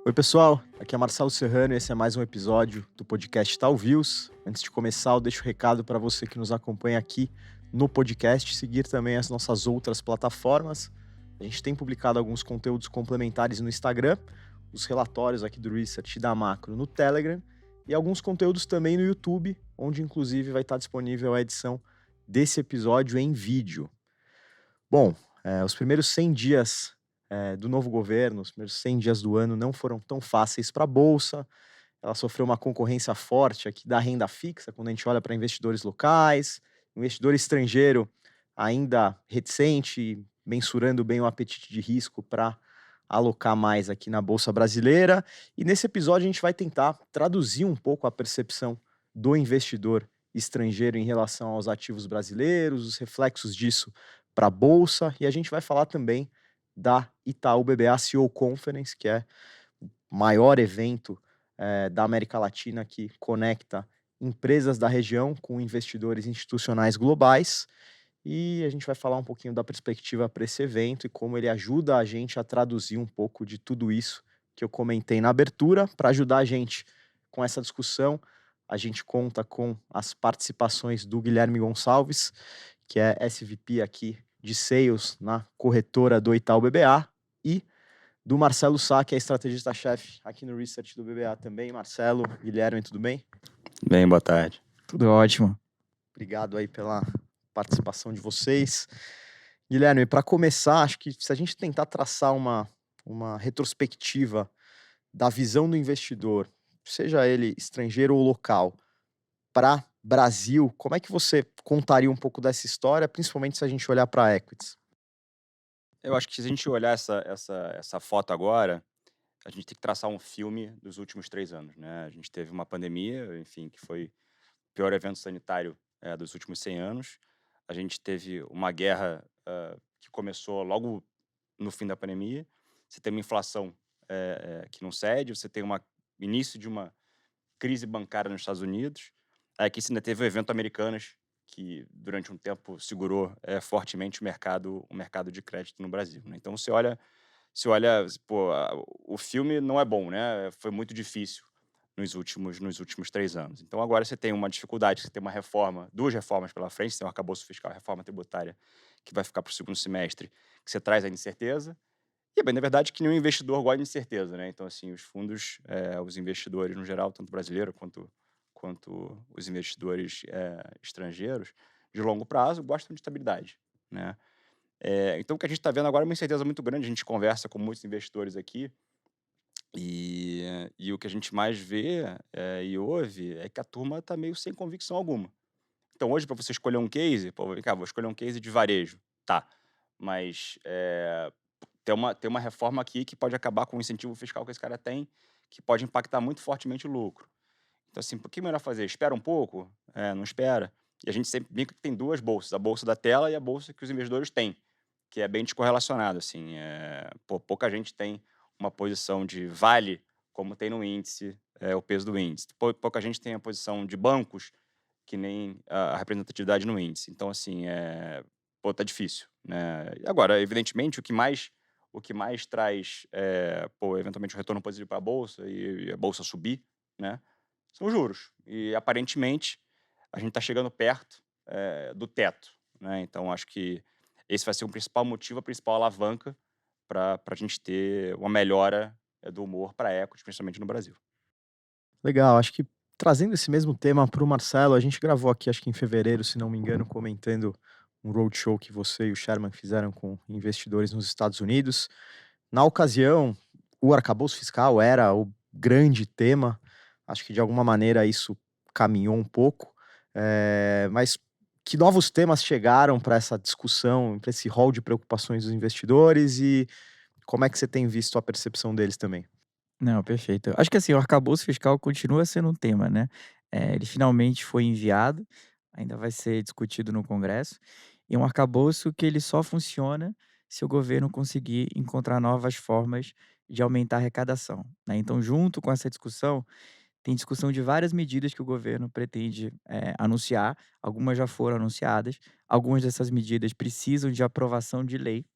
Oi, pessoal. Aqui é Marcelo Serrano e esse é mais um episódio do podcast Tal Views. Antes de começar, eu deixo o recado para você que nos acompanha aqui no podcast, seguir também as nossas outras plataformas. A gente tem publicado alguns conteúdos complementares no Instagram, os relatórios aqui do Research e da Macro no Telegram e alguns conteúdos também no YouTube, onde inclusive vai estar disponível a edição desse episódio em vídeo. Bom, os primeiros 100 dias do novo governo, os primeiros 100 dias do ano não foram tão fáceis para a Bolsa. Ela sofreu uma concorrência forte aqui da renda fixa, quando a gente olha para investidores locais, investidor estrangeiro ainda reticente, mensurando bem o apetite de risco para alocar mais aqui na Bolsa Brasileira. E nesse episódio a gente vai tentar traduzir um pouco a percepção do investidor estrangeiro em relação aos ativos brasileiros, os reflexos disso para a Bolsa, e a gente vai falar também da Itaú BBA CEO Conference, que é o maior evento da América Latina que conecta empresas da região com investidores institucionais globais. E a gente vai falar um pouquinho da perspectiva para esse evento e como ele ajuda a gente a traduzir um pouco de tudo isso que eu comentei na abertura. Para ajudar a gente com essa discussão, a gente conta com as participações do Guilherme Gonçalves, que é SVP aqui de Sales na corretora do Itaú BBA, e do Marcelo Sá, que é estrategista-chefe aqui no Research do BBA também. Marcelo, Guilherme, tudo bem? Bem, boa tarde. Tudo ótimo. Obrigado aí pela participação de vocês. Guilherme, para começar, acho que se a gente tentar traçar uma retrospectiva da visão do investidor, seja ele estrangeiro ou local, para Brasil, como é que você contaria um pouco dessa história, principalmente se a gente olhar para equities? Eu acho que se a gente olhar essa foto agora, a gente tem que traçar um filme dos últimos 3 anos, né. A gente teve uma pandemia, enfim, que foi o pior evento sanitário, dos últimos 100 anos. A gente teve uma guerra, que começou logo no fim da pandemia. Você tem uma inflação, que não cede, você tem início de uma crise bancária nos Estados Unidos. Aqui você ainda teve o evento Americanas, que durante um tempo segurou, fortemente o mercado de crédito no Brasil, né. Então você olha, pô, o filme não é bom, né, foi muito difícil nos últimos 3 anos. Então agora você tem uma dificuldade, você tem uma reforma, 2 reformas pela frente, você tem o arcabouço fiscal, a reforma tributária, que vai ficar para o segundo semestre, que você traz a incerteza, e bem, na verdade que nenhum investidor gosta de incerteza, né, então assim, os fundos, os investidores no geral, tanto brasileiro quanto os investidores, estrangeiros, de longo prazo, gostam de estabilidade, né. Então o que a gente está vendo agora é uma incerteza muito grande, a gente conversa com muitos investidores aqui, e o que a gente mais vê, e ouve, é que a turma está meio sem convicção alguma. Então hoje para você escolher um case, pô, vem cá, vou escolher um case de varejo, tá, mas, tem uma reforma aqui que pode acabar com o incentivo fiscal que esse cara tem, que pode impactar muito fortemente o lucro. Então, assim, o que é melhor fazer? Espera um pouco? Não espera? E a gente sempre brinca que tem 2 bolsas, a bolsa da tela e a bolsa que os investidores têm, que é bem descorrelacionado, assim, pouca gente tem uma posição de vale, como tem no índice, o peso do índice. Pouca gente tem a posição de bancos, que nem a representatividade no índice. Então, assim, tá difícil, né. E agora, evidentemente, o que mais traz, eventualmente um retorno positivo para a bolsa e a bolsa subir, né, são os juros. E aparentemente a gente está chegando perto, do teto, né. Então acho que esse vai ser o principal motivo, a principal alavanca para a gente ter uma melhora, do humor para equity, principalmente no Brasil. Legal, acho que trazendo esse mesmo tema para o Marcelo, a gente gravou aqui, acho que em fevereiro, se não me engano, comentando um roadshow que você e o Sherman fizeram com investidores nos Estados Unidos. Na ocasião, o arcabouço fiscal era o grande tema. Acho que de alguma maneira isso caminhou um pouco. Mas que novos temas chegaram para essa discussão, para esse rol de preocupações dos investidores e como é que você tem visto a percepção deles também? Não, perfeito. Acho que assim, o arcabouço fiscal continua sendo um tema, né. Ele finalmente foi enviado, ainda vai ser discutido no Congresso, e é um arcabouço que ele só funciona se o governo conseguir encontrar novas formas de aumentar a arrecadação, né. Então junto com essa discussão, tem discussão de várias medidas que o governo pretende, anunciar, algumas já foram anunciadas, algumas dessas medidas precisam de aprovação de lei.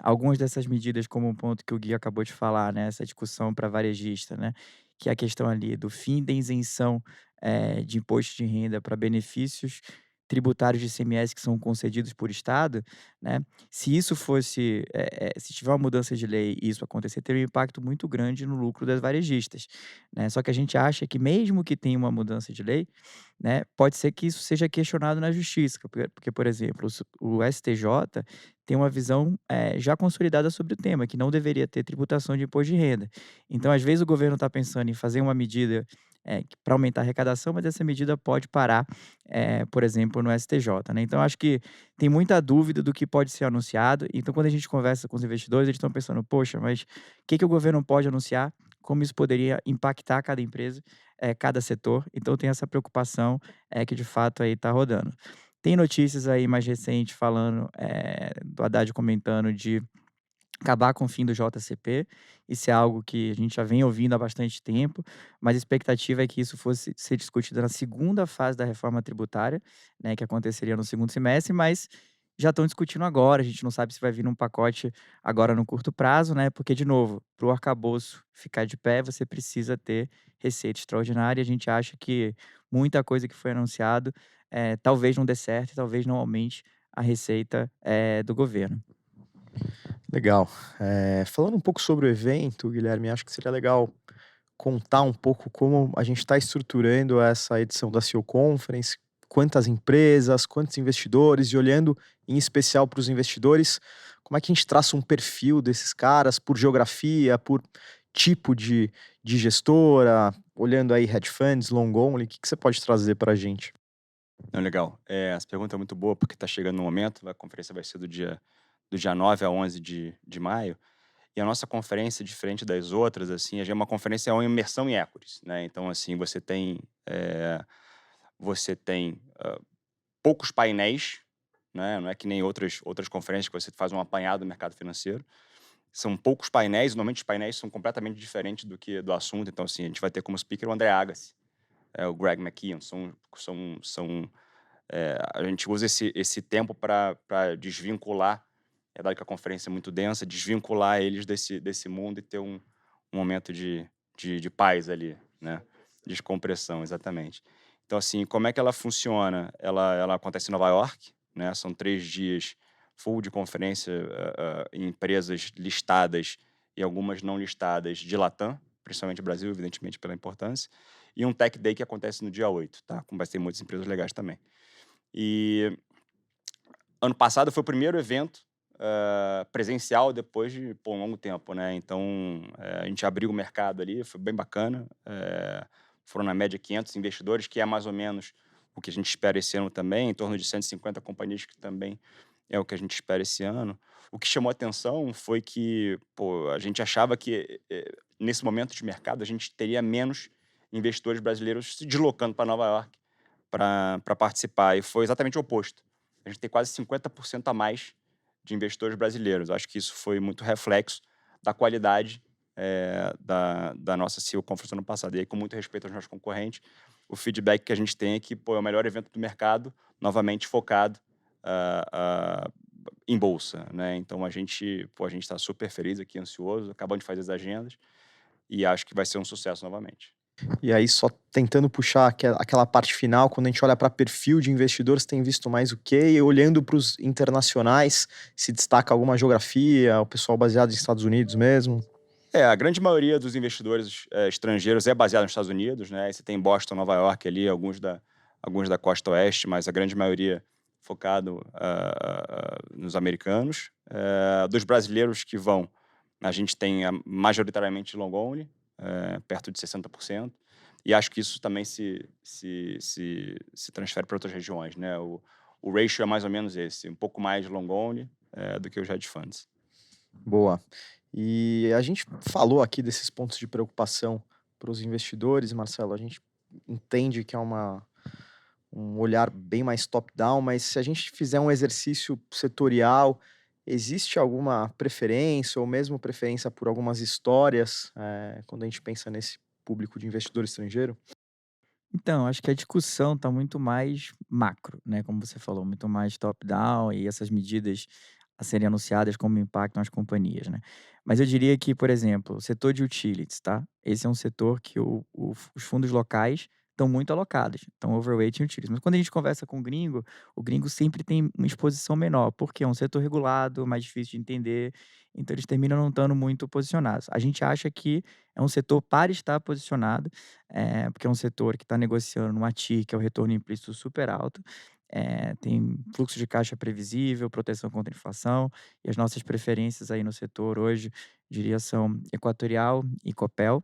algumas dessas medidas, como um ponto que o Gui acabou de falar, né, essa discussão para varejista, né, que é a questão ali do fim da isenção, de imposto de renda para benefícios tributários de ICMS que são concedidos por estado, né, se isso fosse, se tiver uma mudança de lei e isso acontecer, teria um impacto muito grande no lucro das varejistas, né. Só que a gente acha que mesmo que tenha uma mudança de lei, né, pode ser que isso seja questionado na justiça, porque, por exemplo, o STJ tem uma visão, já consolidada sobre o tema, que não deveria ter tributação de imposto de renda. Então, às vezes, o governo está pensando em fazer uma medida, para aumentar a arrecadação, mas essa medida pode parar, por exemplo, no STJ, né. Então, acho que tem muita dúvida do que pode ser anunciado. Então, quando a gente conversa com os investidores, eles estão pensando: "Poxa, mas o que que o governo pode anunciar? Como isso poderia impactar cada empresa, cada setor?". Então tem essa preocupação, que de fato aí está rodando. Tem notícias aí mais recentes falando, do Haddad comentando de acabar com o fim do JCP. Isso é algo que a gente já vem ouvindo há bastante tempo, mas a expectativa é que isso fosse ser discutido na segunda fase da reforma tributária, né, que aconteceria no segundo semestre, mas já estão discutindo agora. A gente não sabe se vai vir num pacote agora no curto prazo, né, porque, de novo, para o arcabouço ficar de pé, você precisa ter receita extraordinária. A gente acha que muita coisa que foi anunciado, talvez não dê certo e talvez não aumente a receita, do governo. Legal. Falando um pouco sobre o evento, Guilherme, acho que seria legal contar um pouco como a gente está estruturando essa edição da CEO Conference, quantas empresas, quantos investidores, e olhando em especial para os investidores, como é que a gente traça um perfil desses caras por geografia, por tipo de gestora, olhando aí hedge funds, long only, o que que você pode trazer para a gente? Não, legal. Essa pergunta é muito boa, porque está chegando no momento, a conferência vai ser do dia 9 a 11 de maio, e a nossa conferência, diferente das outras, assim, é uma conferência, é uma imersão em equities, né? Então, assim, você tem poucos painéis, né? Não é que nem outras conferências que você faz um apanhado do mercado financeiro. São poucos painéis, normalmente os painéis são completamente diferentes do assunto. Então, assim, a gente vai ter como speaker o André Agassi, o Greg McKeown. A gente usa esse tempo para desvincular, dado que a conferência é muito densa, desvincular eles desse mundo e ter um momento de paz ali, né? Descompressão, exatamente. Então, assim, como é que ela funciona? Ela acontece em Nova York, né? São 3 dias full de conferência, em empresas listadas e algumas não listadas de Latam, principalmente Brasil, evidentemente, pela importância, e um Tech Day que acontece no dia 8, tá? Como vai ter muitas empresas legais também. E ano passado foi o primeiro evento presencial depois de um longo tempo, né? Então, a gente abriu o mercado ali, foi bem bacana. Foram na média 500 investidores, que é mais ou menos o que a gente espera esse ano também, em torno de 150 companhias, que também é o que a gente espera esse ano. O que chamou atenção foi que, a gente achava que nesse momento de mercado a gente teria menos investidores brasileiros se deslocando para Nova York para participar, e foi exatamente o oposto. A gente tem quase 50% a mais de investidores brasileiros. Acho que isso foi muito reflexo da qualidade da nossa CEO Conference ano passado. E aí, com muito respeito aos nossos concorrentes, o feedback que a gente tem é que é o melhor evento do mercado, novamente focado ah, ah, em bolsa, né? Então, a gente está super feliz aqui, ansioso, acabando de fazer as agendas, e acho que vai ser um sucesso novamente. E aí, só tentando puxar aquela parte final, quando a gente olha para perfil de investidores, tem visto mais o quê? E olhando para os internacionais, se destaca alguma geografia, o pessoal baseado nos Estados Unidos mesmo? A grande maioria dos investidores estrangeiros é baseado nos Estados Unidos, né? Aí você tem Boston, Nova York ali, alguns da costa oeste, mas a grande maioria focado nos americanos. Dos brasileiros que vão, a gente tem majoritariamente long only, perto de 60%, e acho que isso também se transfere para outras regiões, né? O ratio é mais ou menos esse, um pouco mais long only do que os hedge funds. Boa. E a gente falou aqui desses pontos de preocupação para os investidores, Marcelo. A gente entende que é um olhar bem mais top-down, mas se a gente fizer um exercício setorial, existe alguma preferência ou mesmo preferência por algumas histórias, quando a gente pensa nesse público de investidor estrangeiro? Então, acho que a discussão está muito mais macro, né, como você falou, muito mais top-down, e essas medidas a serem anunciadas como impactam as companhias, né. Mas eu diria que, por exemplo, o setor de utilities, tá, esse é um setor que os fundos locais estão muito alocados, estão overweight em utilities. Mas quando a gente conversa com o gringo sempre tem uma exposição menor, porque é um setor regulado, mais difícil de entender, então eles terminam não estando muito posicionados. A gente acha que é um setor para estar posicionado, porque é um setor que está negociando numa TIR, que é o retorno implícito super alto, tem fluxo de caixa previsível, proteção contra a inflação, e as nossas preferências aí no setor hoje, diria, são Equatorial e Copel.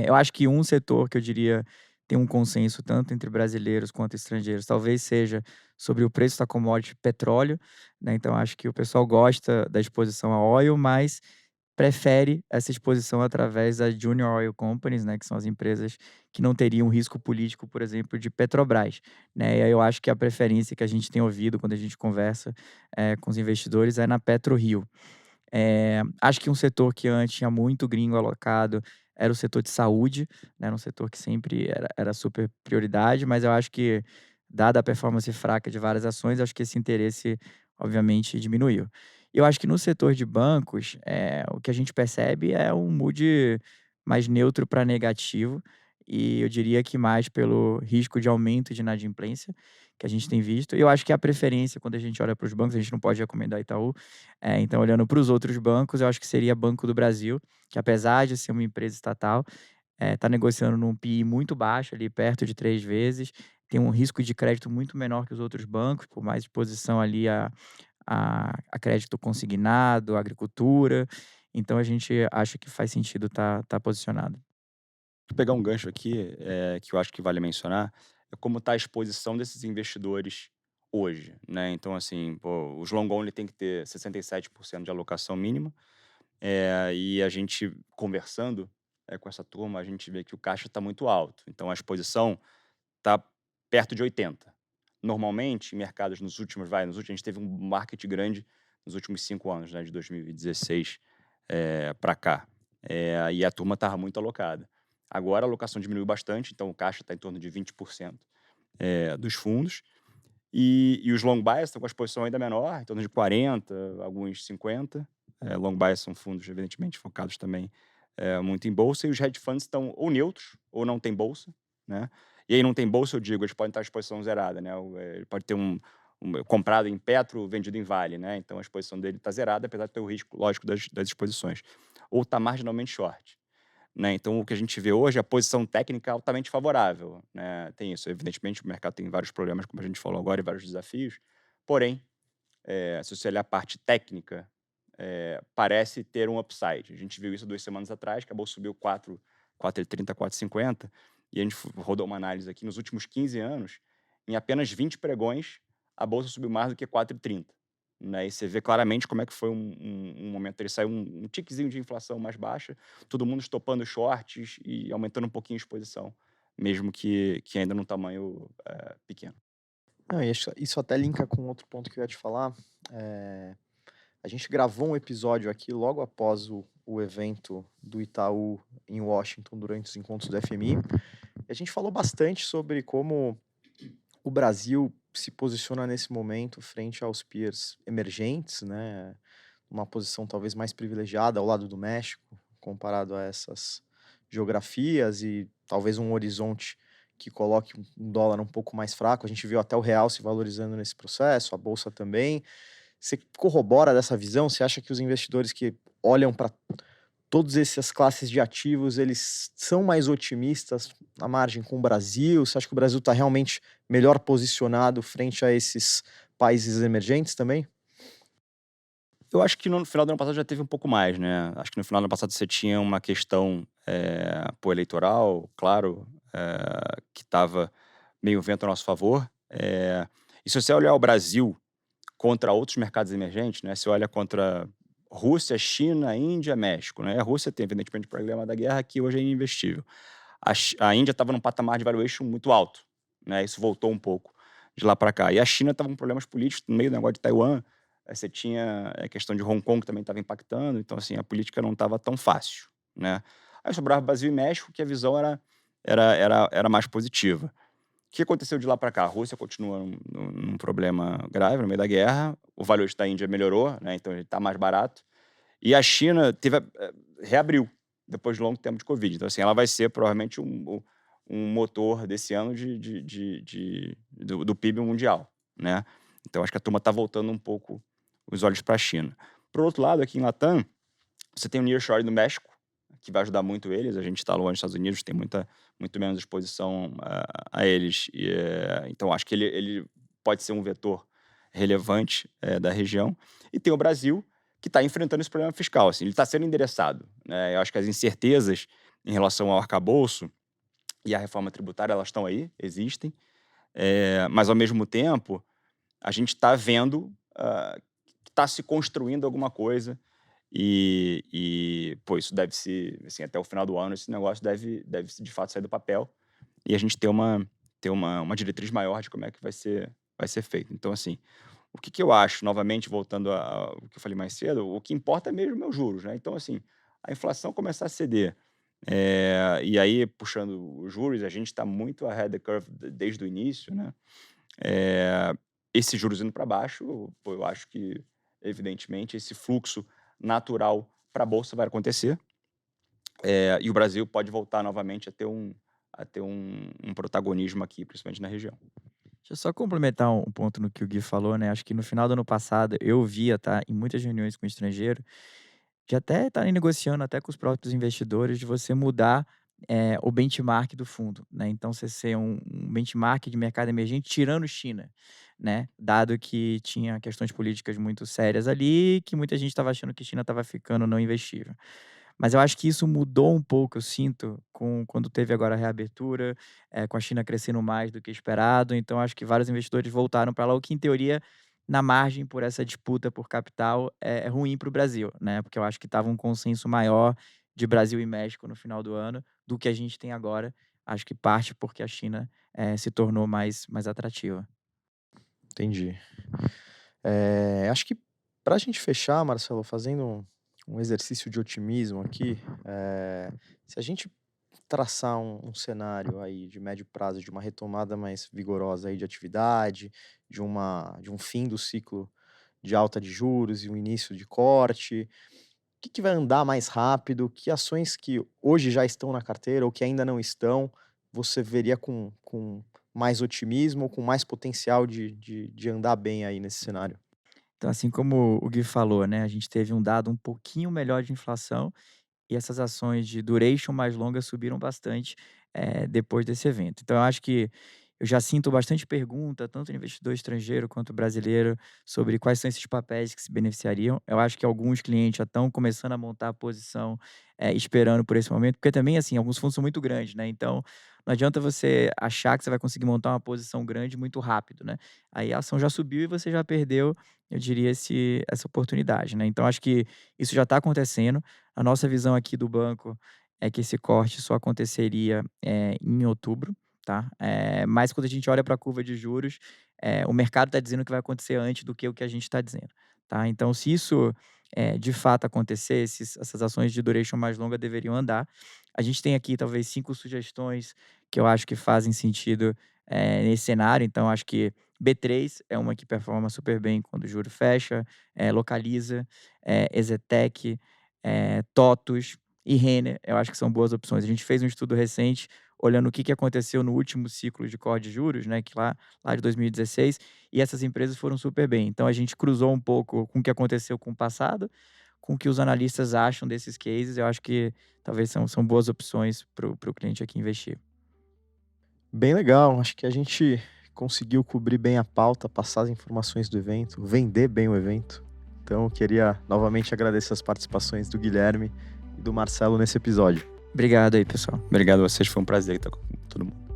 Eu acho que um setor que eu diria tem um consenso tanto entre brasileiros quanto estrangeiros, talvez seja sobre o preço da commodity petróleo, né, então acho que o pessoal gosta da exposição a óleo, mas prefere essa exposição através das Junior Oil Companies, né, que são as empresas que não teriam risco político, por exemplo, de Petrobras, né. E aí eu acho que a preferência que a gente tem ouvido quando a gente conversa, com os investidores é na PetroRio. Acho que um setor que antes tinha muito gringo alocado era o setor de saúde, né, era um setor que sempre era super prioridade, mas eu acho que, dada a performance fraca de várias ações, acho que esse interesse, obviamente, diminuiu. Eu acho que no setor de bancos, o que a gente percebe é um mood mais neutro para negativo, e eu diria que mais pelo risco de aumento de inadimplência que a gente tem visto. E eu acho que a preferência, quando a gente olha para os bancos, a gente não pode recomendar Itaú, então, olhando para os outros bancos, eu acho que seria Banco do Brasil, que apesar de ser uma empresa estatal, está negociando num PI muito baixo, ali perto de 3 vezes, tem um risco de crédito muito menor que os outros bancos, por mais exposição ali a crédito consignado, agricultura, então a gente acha que faz sentido estar posicionado. Vou pegar um gancho aqui, que eu acho que vale mencionar, é como está a exposição desses investidores hoje, né. Então, assim, pô, os long only tem que ter 67% de alocação mínima, e a gente conversando, com essa turma, a gente vê que o caixa está muito alto, então a exposição está perto de 80. Normalmente, em mercados nos últimos a gente teve um market grande nos últimos 5 anos, né, de 2016, pra cá, e a turma estava muito alocada. Agora a alocação diminuiu bastante, então o caixa está em torno de 20%, dos fundos, e os long bias estão com a exposição ainda menor, em torno de 40, alguns 50. Long bias são fundos evidentemente focados também, muito em bolsa, e os hedge funds estão ou neutros ou não tem bolsa, né. E aí não tem bolsa, eu digo, eles podem estar a exposição zerada, né, ele pode ter comprado em Petro, vendido em Vale, né, então a exposição dele está zerada, apesar de ter o risco, lógico, das exposições. Ou está marginalmente short, né, então o que a gente vê hoje é a posição técnica altamente favorável, né, tem isso, evidentemente o mercado tem vários problemas, como a gente falou agora, e vários desafios, porém, se você olhar a parte técnica, parece ter um upside. A gente viu isso 2 semanas atrás, que a bolsa subiu 4,30, 4,50, e a gente rodou uma análise aqui, nos últimos 15 anos, em apenas 20 pregões, a bolsa subiu mais do que 4,30, né, e você vê claramente como é que foi um momento, ele saiu um tiquezinho de inflação mais baixa, todo mundo estopando shorts e aumentando um pouquinho a exposição, mesmo que ainda num tamanho, pequeno. Não, e isso até linka com outro ponto que eu ia te falar. Eh, a gente gravou um episódio aqui logo após o evento do Itaú em Washington, durante os encontros do FMI. E a gente falou bastante sobre como o Brasil se posiciona nesse momento frente aos peers emergentes, né? Uma posição talvez mais privilegiada ao lado do México, comparado a essas geografias e talvez um horizonte que coloque um dólar um pouco mais fraco. A gente viu até o real se valorizando nesse processo, a bolsa também. Você corrobora dessa visão? Você acha que os investidores que olham para todas essas classes de ativos, eles são mais otimistas na margem com o Brasil? Você acha que o Brasil está realmente melhor posicionado frente a esses países emergentes também? Eu acho que no final do ano passado já teve um pouco mais, né. Acho que no final do ano passado você tinha uma questão, eleitoral, claro, que estava meio vento a nosso favor. E se você olhar o Brasil contra outros mercados emergentes, né, você olha contra Rússia, China, Índia, México, né. A Rússia tem evidentemente o problema da guerra, que hoje é ininvestível. A Índia estava num patamar de valuation muito alto, né, isso voltou um pouco de lá para cá. E a China estava com problemas políticos no meio do negócio de Taiwan, você tinha a questão de Hong Kong que também estava impactando, então assim, a política não estava tão fácil, né. Aí sobrava Brasil e México, que a visão era mais positiva. que aconteceu de lá para cá? A Rússia continua num problema grave no meio da guerra, o varejo da Índia melhorou, né? Então ele está mais barato, e a China reabriu depois de longo tempo de Covid. Então, assim, ela vai ser provavelmente um motor desse ano do PIB mundial, né? Então, acho que a turma está voltando um pouco os olhos para a China. Por outro lado, aqui em Latam, você tem o nearshoring do México, que vai ajudar muito eles. A gente está longe dos Estados Unidos, tem muito menos exposição a eles. Então, acho que ele pode ser um vetor relevante da região. E tem o Brasil, que está enfrentando esse problema fiscal. Assim, ele está sendo endereçado, né? Eu acho que as incertezas em relação ao arcabouço e à reforma tributária, elas estão aí, existem. Mas, ao mesmo tempo, a gente está vendo que está se construindo alguma coisa. Pô, isso deve se, assim, até o final do ano, esse negócio deve de fato sair do papel e a gente ter uma diretriz maior de como é que vai ser feito. Então, assim, o que eu acho, novamente, voltando ao que eu falei mais cedo, o que importa é mesmo meus juros, né? Então, assim, a inflação começar a ceder, e aí, puxando os juros, a gente está muito ahead the curve desde o início, né? Esses juros indo para baixo, pô, eu acho que, evidentemente, esse fluxo natural para a Bolsa vai acontecer, e o Brasil pode voltar novamente a ter um protagonismo aqui, principalmente na região. Deixa eu só complementar um ponto no que o Gui falou, né? Acho que no final do ano passado eu via, tá, em muitas reuniões com o estrangeiro, de até estarem negociando até com os próprios investidores de você mudar o benchmark do fundo, né? Então, você ser um benchmark de mercado emergente tirando China, né? Dado que tinha questões políticas muito sérias ali, que muita gente estava achando que China estava ficando não investível. Mas eu acho que isso mudou um pouco, eu sinto, quando teve agora a reabertura, com a China crescendo mais do que esperado. Então, acho que vários investidores voltaram para lá, o que, em teoria, na margem por essa disputa por capital, é ruim para o Brasil, né? Porque eu acho que estava um consenso maior de Brasil e México no final do ano do que a gente tem agora. Acho que parte porque a China se tornou mais atrativa. Entendi. Acho que para a gente fechar, Marcelo, fazendo um exercício de otimismo aqui, se a gente traçar um cenário aí de médio prazo, de uma retomada mais vigorosa aí de atividade, de um fim do ciclo de alta de juros e um início de corte, o que vai andar mais rápido? Que ações que hoje já estão na carteira ou que ainda não estão, você veria com mais otimismo ou com mais potencial de andar bem aí nesse cenário? Então, assim como o Gui falou, né, a gente teve um dado um pouquinho melhor de inflação e essas ações de duration mais longa subiram bastante, depois desse evento. Então eu acho que eu já sinto bastante pergunta, tanto do investidor estrangeiro quanto brasileiro, sobre quais são esses papéis que se beneficiariam. Eu acho que alguns clientes já estão começando a montar a posição, esperando por esse momento, porque também, assim, alguns fundos são muito grandes, né, então não adianta você achar que você vai conseguir montar uma posição grande muito rápido, né. Aí a ação já subiu e você já perdeu, eu diria, essa oportunidade, né. Então acho que isso já está acontecendo. A nossa visão aqui do banco é que esse corte só aconteceria, em outubro, tá. Mas quando a gente olha para a curva de juros, o mercado está dizendo que vai acontecer antes do que o que a gente está dizendo, tá. Então se isso, de fato acontecer, essas ações de duration mais longa deveriam andar. A gente tem aqui talvez 5 sugestões que eu acho que fazem sentido, nesse cenário, então acho que B3 é uma que performa super bem quando o juro fecha, Localiza, Exetec, TOTUS e Renner, eu acho que são boas opções. A gente fez um estudo recente olhando o que aconteceu no último ciclo de corte de juros, né, que lá de 2016, e essas empresas foram super bem. Então a gente cruzou um pouco com o que aconteceu com o passado, com o que os analistas acham desses cases, eu acho que talvez são boas opções para o cliente aqui investir. Bem legal, acho que a gente conseguiu cobrir bem a pauta, passar as informações do evento, vender bem o evento. Então, eu queria novamente agradecer as participações do Guilherme e do Marcelo nesse episódio. Obrigado aí, pessoal. Obrigado a vocês, foi um prazer estar com todo mundo.